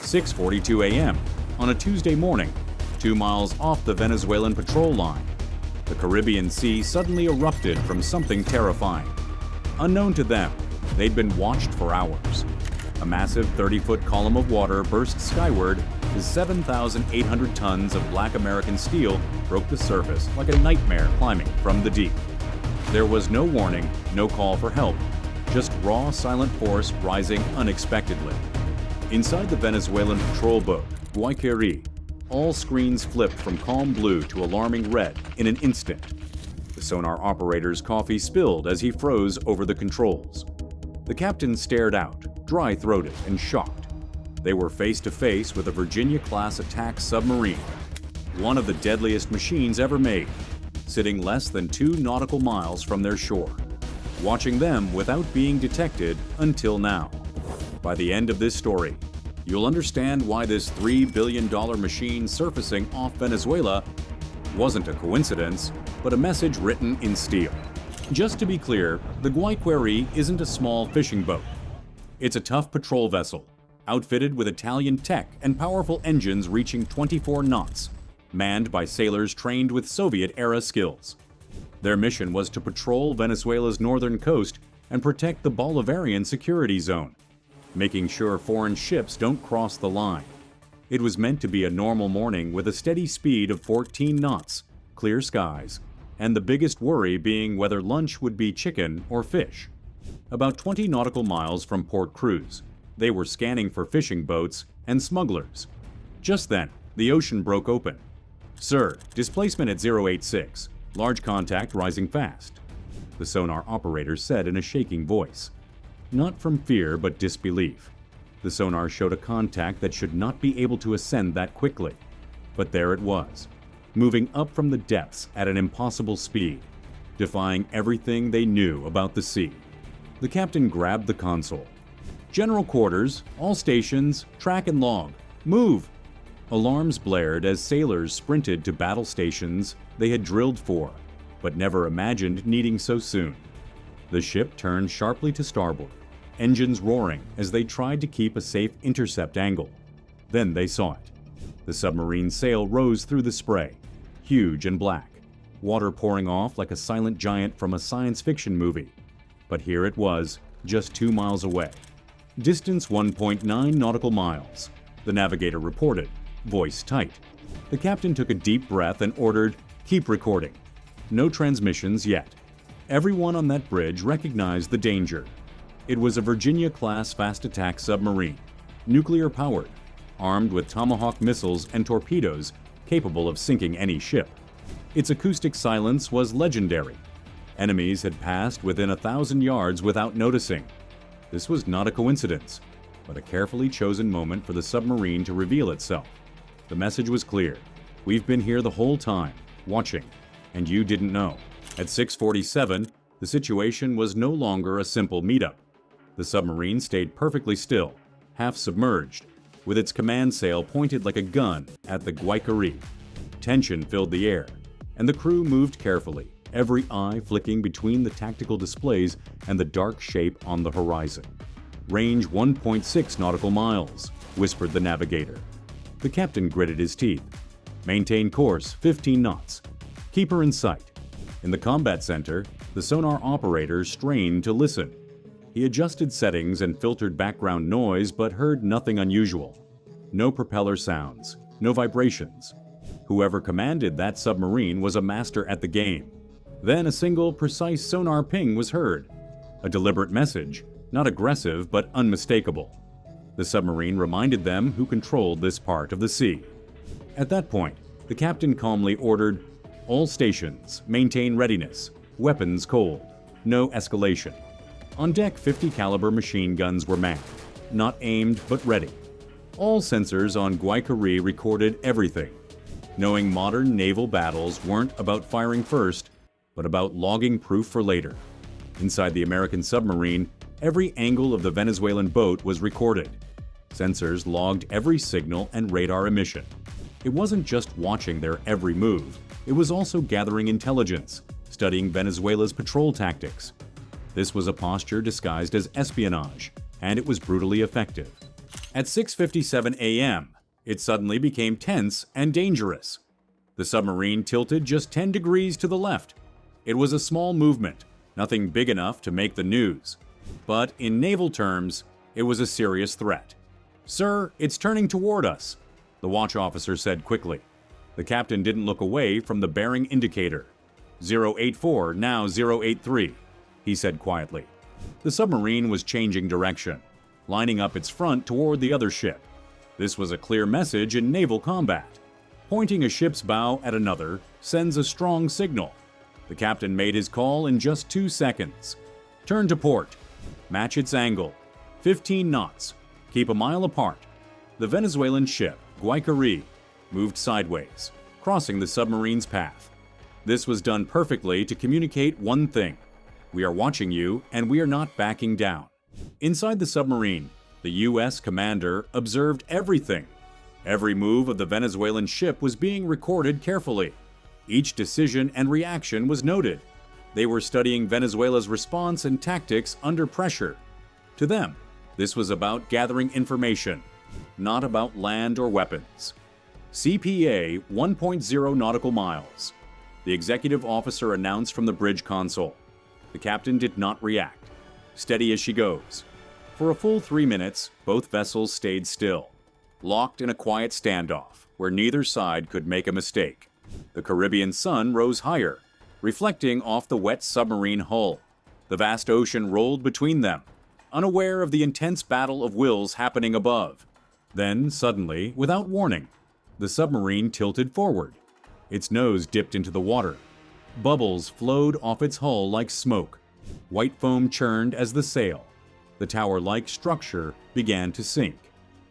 6:42 a.m. on a Tuesday morning, 2 miles off the Venezuelan patrol line. The Caribbean Sea suddenly erupted from something terrifying. Unknown to them, they'd been watched for hours. A massive 30-foot column of water burst skyward as 7,800 tons of black American steel broke the surface like a nightmare climbing from the deep. There was no warning, no call for help, just raw, silent force rising unexpectedly. Inside the Venezuelan patrol boat, Guaiqueri, all screens flipped from calm blue to alarming red in an instant. The sonar operator's coffee spilled as he froze over the controls. The captain stared out, dry-throated and shocked. They were face to face with a Virginia-class attack submarine, one of the deadliest machines ever made, sitting less than 2 nautical miles from their shore, watching them without being detected until now. By the end of this story, you'll understand why this $3 billion machine surfacing off Venezuela wasn't a coincidence, but a message written in steel. Just to be clear, the Guaiqueri isn't a small fishing boat. It's a tough patrol vessel, outfitted with Italian tech and powerful engines reaching 24 knots, manned by sailors trained with Soviet-era skills. Their mission was to patrol Venezuela's northern coast and protect the Bolivarian security zone, making sure foreign ships don't cross the line. It was meant to be a normal morning with a steady speed of 14 knots, clear skies, and the biggest worry being whether lunch would be chicken or fish. About 20 nautical miles from Port Cruz, they were scanning for fishing boats and smugglers. Just then, the ocean broke open. "Sir, displacement at 086, large contact rising fast," the sonar operator said in a shaking voice. Not from fear, but disbelief. The sonar showed a contact that should not be able to ascend that quickly. But there it was, moving up from the depths at an impossible speed, defying everything they knew about the sea. The captain grabbed the console. "General quarters, all stations, track and log. Move!" Alarms blared as sailors sprinted to battle stations they had drilled for, but never imagined needing so soon. The ship turned sharply to starboard, engines roaring as they tried to keep a safe intercept angle. Then they saw it. The submarine's sail rose through the spray, huge and black, water pouring off like a silent giant from a science fiction movie. But here it was, just 2 miles away. Distance 1.9 nautical miles, the navigator reported, voice tight. The captain took a deep breath and ordered, "Keep recording." No transmissions yet. Everyone on that bridge recognized the danger. It was a Virginia-class fast attack submarine, nuclear-powered, armed with Tomahawk missiles and torpedoes capable of sinking any ship. Its acoustic silence was legendary. Enemies had passed within 1,000 yards without noticing. This was not a coincidence, but a carefully chosen moment for the submarine to reveal itself. The message was clear. "We've been here the whole time, watching, and you didn't know." At 6:47, the situation was no longer a simple meetup. The submarine stayed perfectly still, half submerged, with its command sail pointed like a gun at the Guaiqueri. Tension filled the air, and the crew moved carefully, every eye flicking between the tactical displays and the dark shape on the horizon. "Range 1.6 nautical miles, whispered the navigator. The captain gritted his teeth. "Maintain course 15 knots. Keep her in sight." In the combat center, the sonar operator strained to listen. He adjusted settings and filtered background noise but heard nothing unusual. No propeller sounds, no vibrations. Whoever commanded that submarine was a master at the game. Then a single, precise sonar ping was heard. A deliberate message, not aggressive but unmistakable. The submarine reminded them who controlled this part of the sea. At that point, the captain calmly ordered, "All stations, maintain readiness. Weapons cold. No escalation." On deck, 50 caliber machine guns were manned, not aimed but ready. All sensors on Guaiqueri recorded everything. Knowing modern naval battles weren't about firing first, but about logging proof for later. Inside the American submarine, every angle of the Venezuelan boat was recorded. Sensors logged every signal and radar emission. It wasn't just watching their every move, it was also gathering intelligence, studying Venezuela's patrol tactics. This was a posture disguised as espionage, and it was brutally effective. At 6:57 a.m., it suddenly became tense and dangerous. The submarine tilted just 10 degrees to the left. It was a small movement, nothing big enough to make the news. But in naval terms, it was a serious threat. "Sir, it's turning toward us," the watch officer said quickly. The captain didn't look away from the bearing indicator. 084, now 083, he said quietly. The submarine was changing direction, lining up its front toward the other ship. This was a clear message in naval combat. Pointing a ship's bow at another sends a strong signal. The captain made his call in just 2 seconds. "Turn to port. Match its angle. 15 knots. Keep a mile apart." The Venezuelan ship, Guaiqueri, moved sideways, crossing the submarine's path. This was done perfectly to communicate one thing: we are watching you and we are not backing down. Inside the submarine, the U.S. commander observed everything. Every move of the Venezuelan ship was being recorded carefully. Each decision and reaction was noted. They were studying Venezuela's response and tactics under pressure. To them, this was about gathering information, not about land or weapons. CPA 1.0 nautical miles. The executive officer announced from the bridge console. The captain did not react. Steady as she goes. For a full 3 minutes, both vessels stayed still, locked in a quiet standoff where neither side could make a mistake. The Caribbean sun rose higher, reflecting off the wet submarine hull. The vast ocean rolled between them, unaware of the intense battle of wills happening above. Then, suddenly, without warning, the submarine tilted forward. Its nose dipped into the water. Bubbles flowed off its hull like smoke. White foam churned as the sail. The tower-like structure began to sink.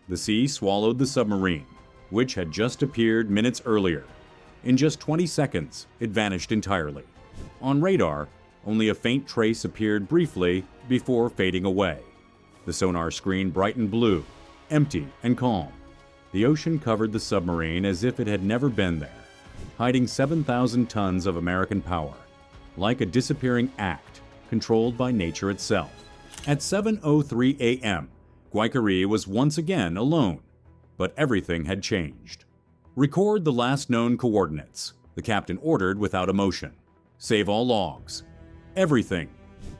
The sea swallowed the submarine, which had just appeared minutes earlier. In just 20 seconds, it vanished entirely. On radar, only a faint trace appeared briefly before fading away. The sonar screen brightened blue, empty and calm. The ocean covered the submarine as if it had never been there, hiding 7,000 tons of American power, like a disappearing act controlled by nature itself. At 7:03 a.m., Guaiqueri was once again alone, but everything had changed. "Record the last known coordinates," the captain ordered without emotion. "Save all logs. Everything."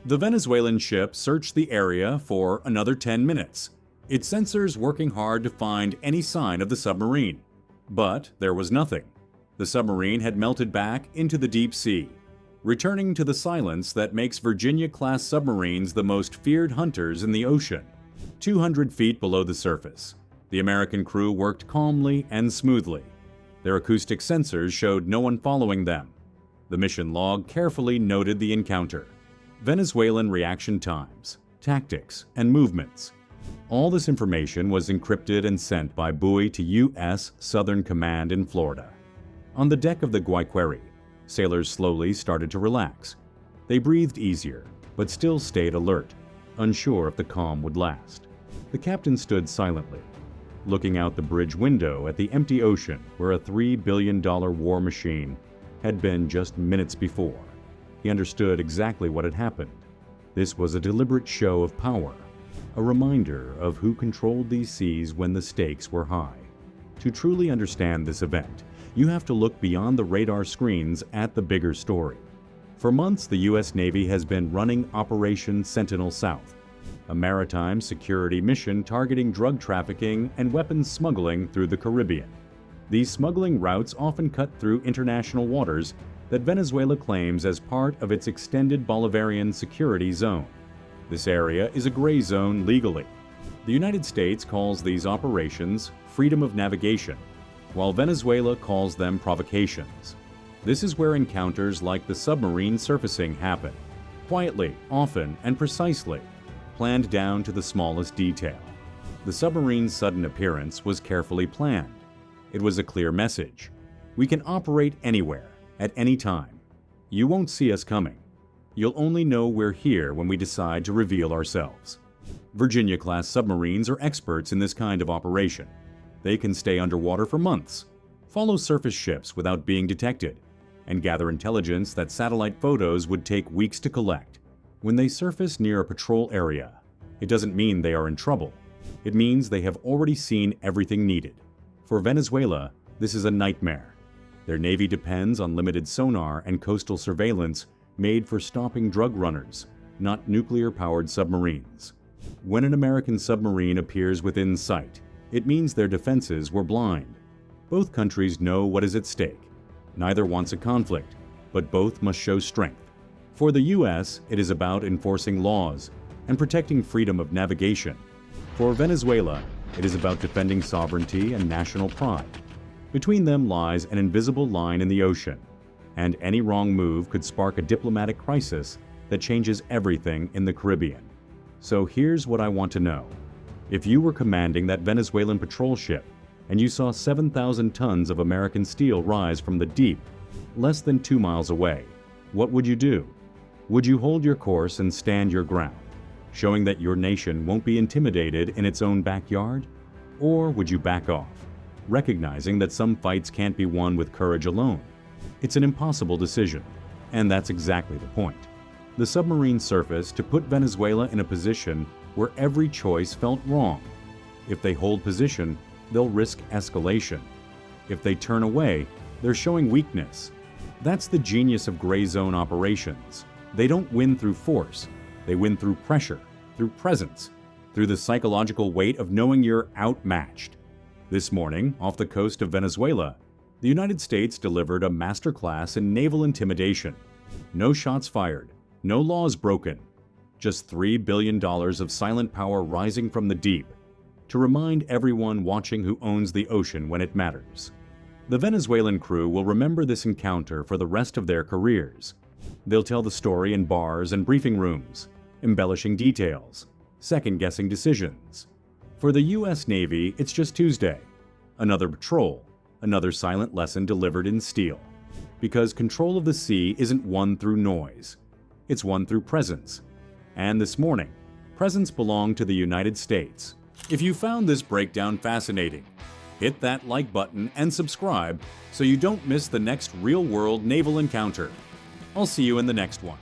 The Venezuelan ship searched the area for another 10 minutes, its sensors working hard to find any sign of the submarine. But there was nothing. The submarine had melted back into the deep sea, returning to the silence that makes Virginia-class submarines the most feared hunters in the ocean. 200 feet below the surface, the American crew worked calmly and smoothly. Their acoustic sensors showed no one following them. The mission log carefully noted the encounter, Venezuelan reaction times, tactics, and movements. All this information was encrypted and sent by buoy to U.S. Southern Command in Florida. On the deck of the Guaiqueri, sailors slowly started to relax. They breathed easier, but still stayed alert, unsure if the calm would last. The captain stood silently, looking out the bridge window at the empty ocean where a $3 billion war machine had been just minutes before. He understood exactly what had happened. This was a deliberate show of power, a reminder of who controlled these seas when the stakes were high. To truly understand this event, you have to look beyond the radar screens at the bigger story. For months, the U.S. Navy has been running Operation Sentinel South, a maritime security mission targeting drug trafficking and weapons smuggling through the Caribbean. These smuggling routes often cut through international waters that Venezuela claims as part of its extended Bolivarian security zone. This area is a gray zone legally. The United States calls these operations freedom of navigation, while Venezuela calls them provocations. This is where encounters like the submarine surfacing happen, quietly, often, and precisely, planned down to the smallest detail. The submarine's sudden appearance was carefully planned. It was a clear message. We can operate anywhere, at any time. You won't see us coming. You'll only know we're here when we decide to reveal ourselves. Virginia-class submarines are experts in this kind of operation. They can stay underwater for months, follow surface ships without being detected, and gather intelligence that satellite photos would take weeks to collect. When they surface near a patrol area, it doesn't mean they are in trouble. It means they have already seen everything needed. For Venezuela, this is a nightmare. Their navy depends on limited sonar and coastal surveillance made for stopping drug runners, not nuclear-powered submarines. When an American submarine appears within sight, it means their defenses were blind. Both countries know what is at stake. Neither wants a conflict, but both must show strength. For the U.S., it is about enforcing laws and protecting freedom of navigation. For Venezuela, it is about defending sovereignty and national pride. Between them lies an invisible line in the ocean, and any wrong move could spark a diplomatic crisis that changes everything in the Caribbean. So here's what I want to know. If you were commanding that Venezuelan patrol ship and you saw 7,000 tons of American steel rise from the deep, less than 2 miles away, what would you do? Would you hold your course and stand your ground, showing that your nation won't be intimidated in its own backyard? Or would you back off, recognizing that some fights can't be won with courage alone? It's an impossible decision, and that's exactly the point. The submarine surfaced to put Venezuela in a position where every choice felt wrong. If they hold position, they'll risk escalation. If they turn away, they're showing weakness. That's the genius of gray zone operations. They don't win through force. They win through pressure, through presence, through the psychological weight of knowing you're outmatched. This morning, off the coast of Venezuela, the United States delivered a masterclass in naval intimidation. No shots fired, no laws broken, just $3 billion of silent power rising from the deep to remind everyone watching who owns the ocean when it matters. The Venezuelan crew will remember this encounter for the rest of their careers. They'll tell the story in bars and briefing rooms, embellishing details, second-guessing decisions. For the U.S. Navy, it's just Tuesday. Another patrol, another silent lesson delivered in steel. Because control of the sea isn't won through noise. It's won through presence. And this morning, presence belonged to the United States. If you found this breakdown fascinating, hit that like button and subscribe so you don't miss the next real-world naval encounter. I'll see you in the next one.